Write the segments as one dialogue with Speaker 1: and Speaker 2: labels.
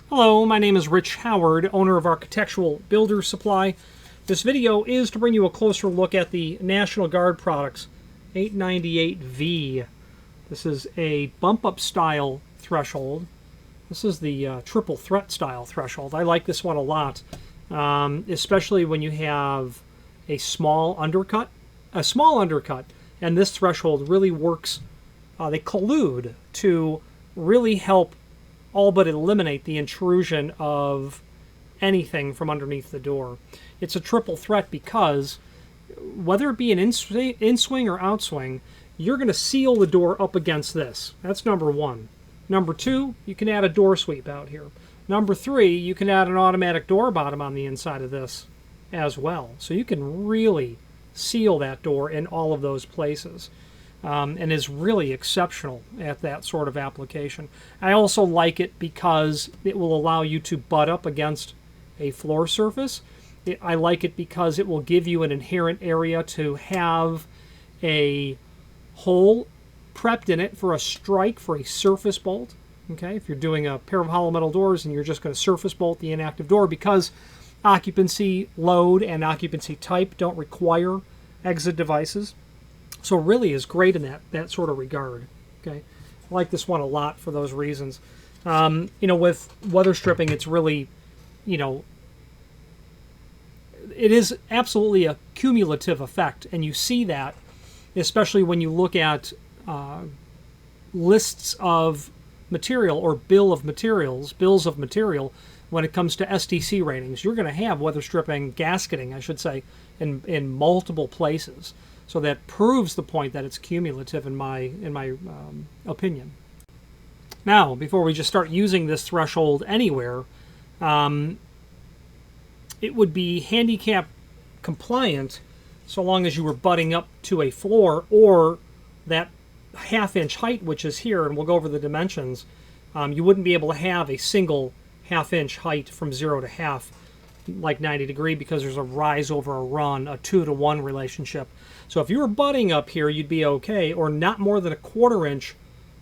Speaker 1: Hello, my name is Rich Howard, owner of Architectural Builders Supply. This video is to bring you a closer look at the National Guard products 898V. This is a bump-up style threshold. This is the triple threat style threshold. I like this one a lot, especially when you have a small undercut. And this threshold really works. They collude to really help all but eliminate the intrusion of anything from underneath the door. It's a triple threat because whether it be an in-swing or outswing, you're going to seal the door up against this. That's number one. Number two, you can add a door sweep out here. Number three, you can add an automatic door bottom on the inside of this as well. So you can really seal that door in all of those places. And is really exceptional at that sort of application. I also like it because it will allow you to butt up against a floor surface. I like it because it will give you an inherent area to have a hole prepped in it for a strike for a surface bolt. Okay, if you're doing a pair of hollow metal doors and you're just going to surface bolt the inactive door, because occupancy load and occupancy type don't require exit devices. So really is great in that sort of regard. Okay, I like this one a lot for those reasons. With weather stripping, it's really, it is absolutely a cumulative effect, and you see that, especially when you look at lists of material or bills of material when it comes to STC ratings. You're going to have weather stripping, gasketing, I should say, in multiple places. So that proves the point that it's cumulative in my opinion. Now, before we just start using this threshold anywhere, it would be handicap compliant so long as you were butting up to a floor or that half-inch height, which is here, and we'll go over the dimensions. You wouldn't be able to have a single half-inch height from 0 to half like 90 degree because there's a rise over a run, a 2-to-1 relationship. So if you were butting up here, you'd be okay, or not more than a 1/4 inch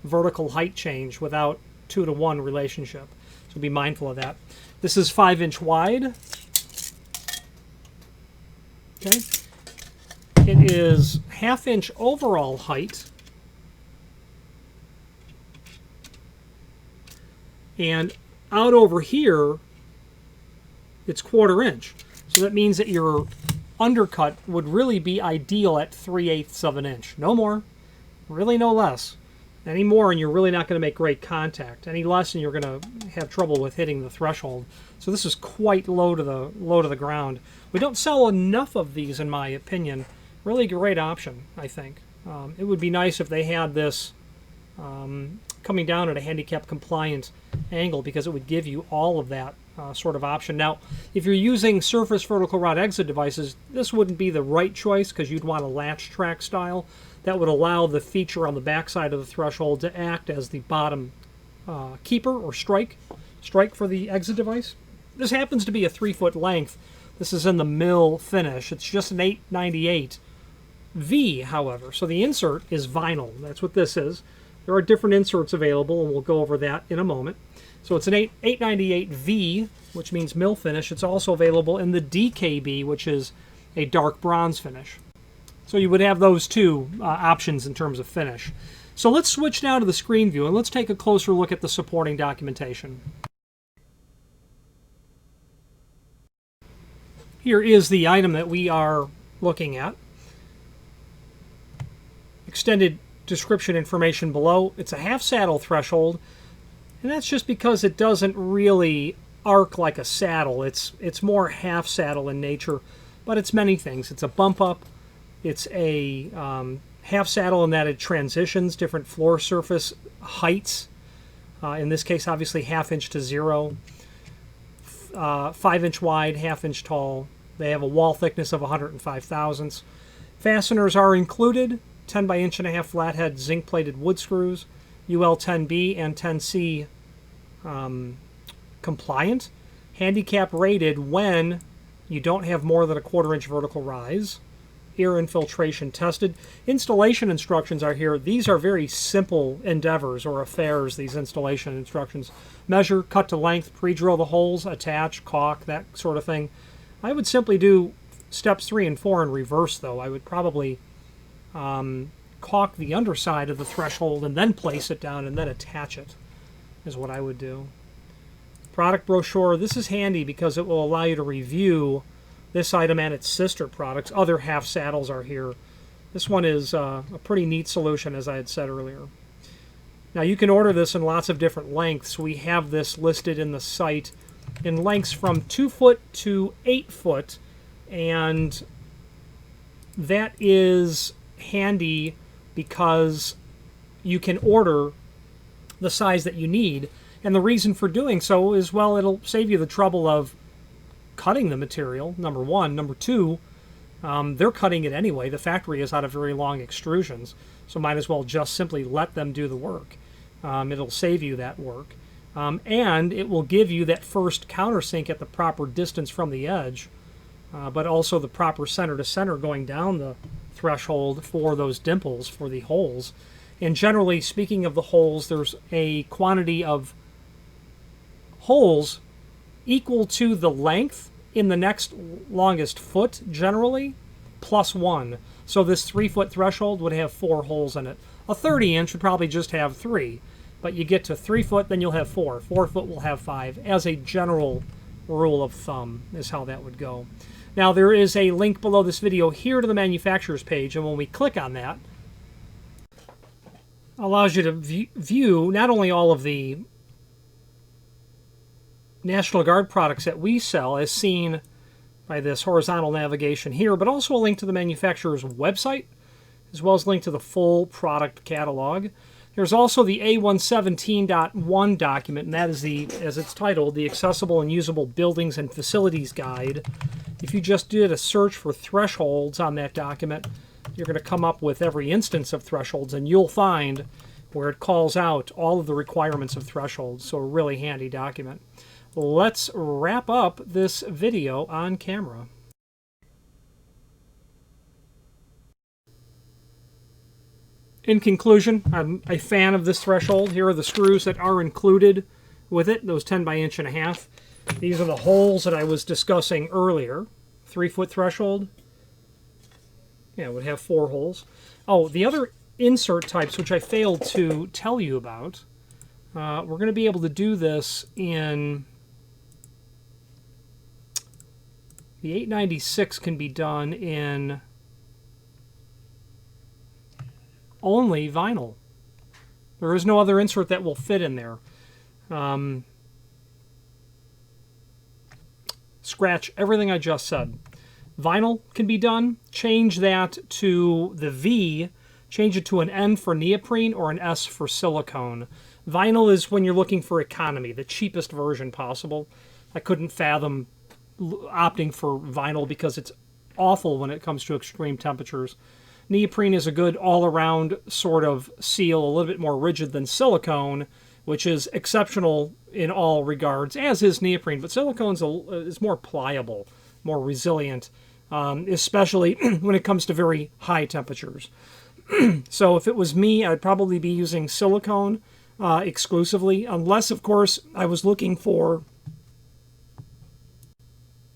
Speaker 1: vertical height change without 2-to-1 relationship. So be mindful of that. This is 5-inch wide. Okay. It is half-inch overall height. And out over here, it's 1/4 inch. So that means that your undercut would really be ideal at 3/8 of an inch. No more, really no less. Any more and you're really not going to make great contact. Any less and you're going to have trouble with hitting the threshold. So this is quite low to the ground. We don't sell enough of these, in my opinion. Really great option, I think. It would be nice if they had this coming down at a handicap compliant angle, because it would give you all of that sort of option. Now, if you're using surface vertical rod exit devices, this wouldn't be the right choice because you'd want a latch track style that would allow the feature on the backside of the threshold to act as the bottom keeper or strike for the exit device. This happens to be a 3-foot length. This is in the mill finish. It's just an 898V, however. So the insert is vinyl. That's what this is. There are different inserts available, and we'll go over that in a moment. So it's an 898V, which means mill finish. It's also available in the DKB, which is a dark bronze finish. So you would have those two options in terms of finish. So let's switch now to the screen view, and let's take a closer look at the supporting documentation. Here is the item that we are looking at. Extended description information below. It's a half saddle threshold, and that's just because it doesn't really arc like a saddle. It's more half saddle in nature, but it's many things. It's a bump up. It's a half saddle in that it transitions different floor surface heights. In this case, obviously 1/2 inch to 0. 5-inch wide, 1/2 inch tall. They have a wall thickness of 105 thousandths. Fasteners are included. 10 by 1.5 inch flathead zinc plated wood screws, UL 10B and 10C compliant, handicap rated when you don't have more than a 1/4 inch vertical rise. air infiltration tested. Installation instructions are here. These are very simple endeavors or affairs, these installation instructions. Measure, cut to length, pre-drill the holes, attach, caulk, that sort of thing. I would simply do steps 3 and 4 in reverse, though. I would probably caulk the underside of the threshold and then place it down and then attach it, is what I would do. Product brochure. This is handy because it will allow you to review this item and its sister products. Other half saddles are here. This one is a pretty neat solution, as I had said earlier. Now you can order this in lots of different lengths. We have this listed in the site in lengths from 2 foot to 8 foot, and that is handy because you can order the size that you need. And the reason for doing so is, well, it'll save you the trouble of cutting the material, number one. Number two, they're cutting it anyway. The factory is out of very long extrusions, so might as well just simply let them do the work. It'll save you that work. And it will give you that first countersink at the proper distance from the edge, but also the proper center to center going down the threshold for those dimples, for the holes. And generally, speaking of the holes, there's a quantity of holes equal to the length in the next longest foot, generally, plus 1. So this 3-foot threshold would have 4 holes in it. A 30-inch would probably just have 3. But you get to 3 foot, then you'll have 4. 4 foot will have 5. As a general rule of thumb is how that would go. Now there is a link below this video here to the manufacturer's page, and when we click on that, it allows you to view not only all of the National Guard products that we sell as seen by this horizontal navigation here, but also a link to the manufacturer's website, as well as a link to the full product catalog. There's also the A117.1 document, and that is the, as it's titled, the Accessible and Usable Buildings and Facilities Guide. If you just did a search for thresholds on that document, you're going to come up with every instance of thresholds, and you'll find where it calls out all of the requirements of thresholds, so a really handy document. Let's wrap up this video on camera. In conclusion, I'm a fan of this threshold. Here are the screws that are included with it, those 10 by 1.5 inches. These are the holes that I was discussing earlier. 3-foot threshold. Yeah, it would have 4 holes. Oh, the other insert types, which I failed to tell you about, we're going to be able to do this in... The 896 can be done in only vinyl. There is no other insert that will fit in there. Scratch everything I just said. Vinyl can be done. Change that to the V. Change it to an N for neoprene or an S for silicone. Vinyl is when you're looking for economy, the cheapest version possible. I couldn't fathom opting for vinyl because it's awful when it comes to extreme temperatures. Neoprene is a good all-around sort of seal, a little bit more rigid than silicone, which is exceptional in all regards, as is neoprene. But silicone is more pliable, more resilient, especially when it comes to very high temperatures. So if it was me, I'd probably be using silicone exclusively, unless, of course, I was looking for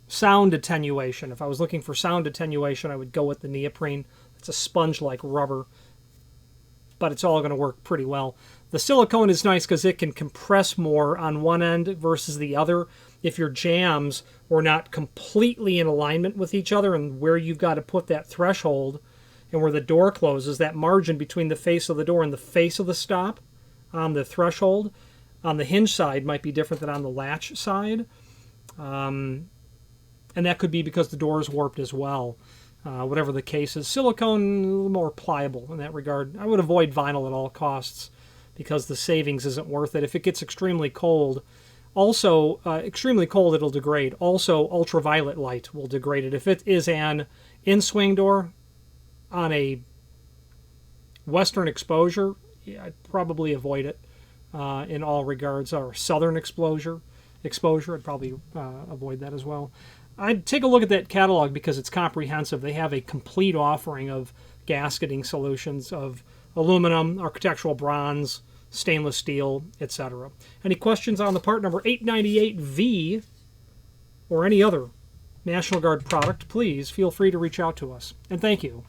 Speaker 1: sound attenuation. If I was looking for sound attenuation, I would go with the neoprene. It's a sponge-like rubber, but it's all going to work pretty well. The silicone is nice because it can compress more on one end versus the other. If your jambs were not completely in alignment with each other and where you've got to put that threshold and where the door closes, that margin between the face of the door and the face of the stop on the threshold on the hinge side might be different than on the latch side. And that could be because the door is warped as well. Whatever the case is, silicone a little more pliable in that regard. I would avoid vinyl at all costs because the savings isn't worth it. If it gets extremely cold, also extremely cold, it'll degrade. Also, ultraviolet light will degrade it. If it is an in-swing door on a western exposure, yeah, I'd probably avoid it in all regards. Or southern exposure, I'd probably avoid that as well. I'd take a look at that catalog because it's comprehensive. They have a complete offering of gasketing solutions of aluminum, architectural bronze, stainless steel, etc. Any questions on the part number 898V or any other National Guard product, please feel free to reach out to us. And thank you.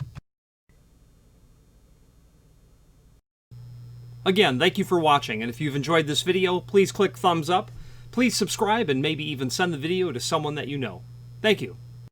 Speaker 1: Again, thank you for watching, and if you've enjoyed this video, please click thumbs up, please subscribe, and maybe even send the video to someone that you know. Thank you.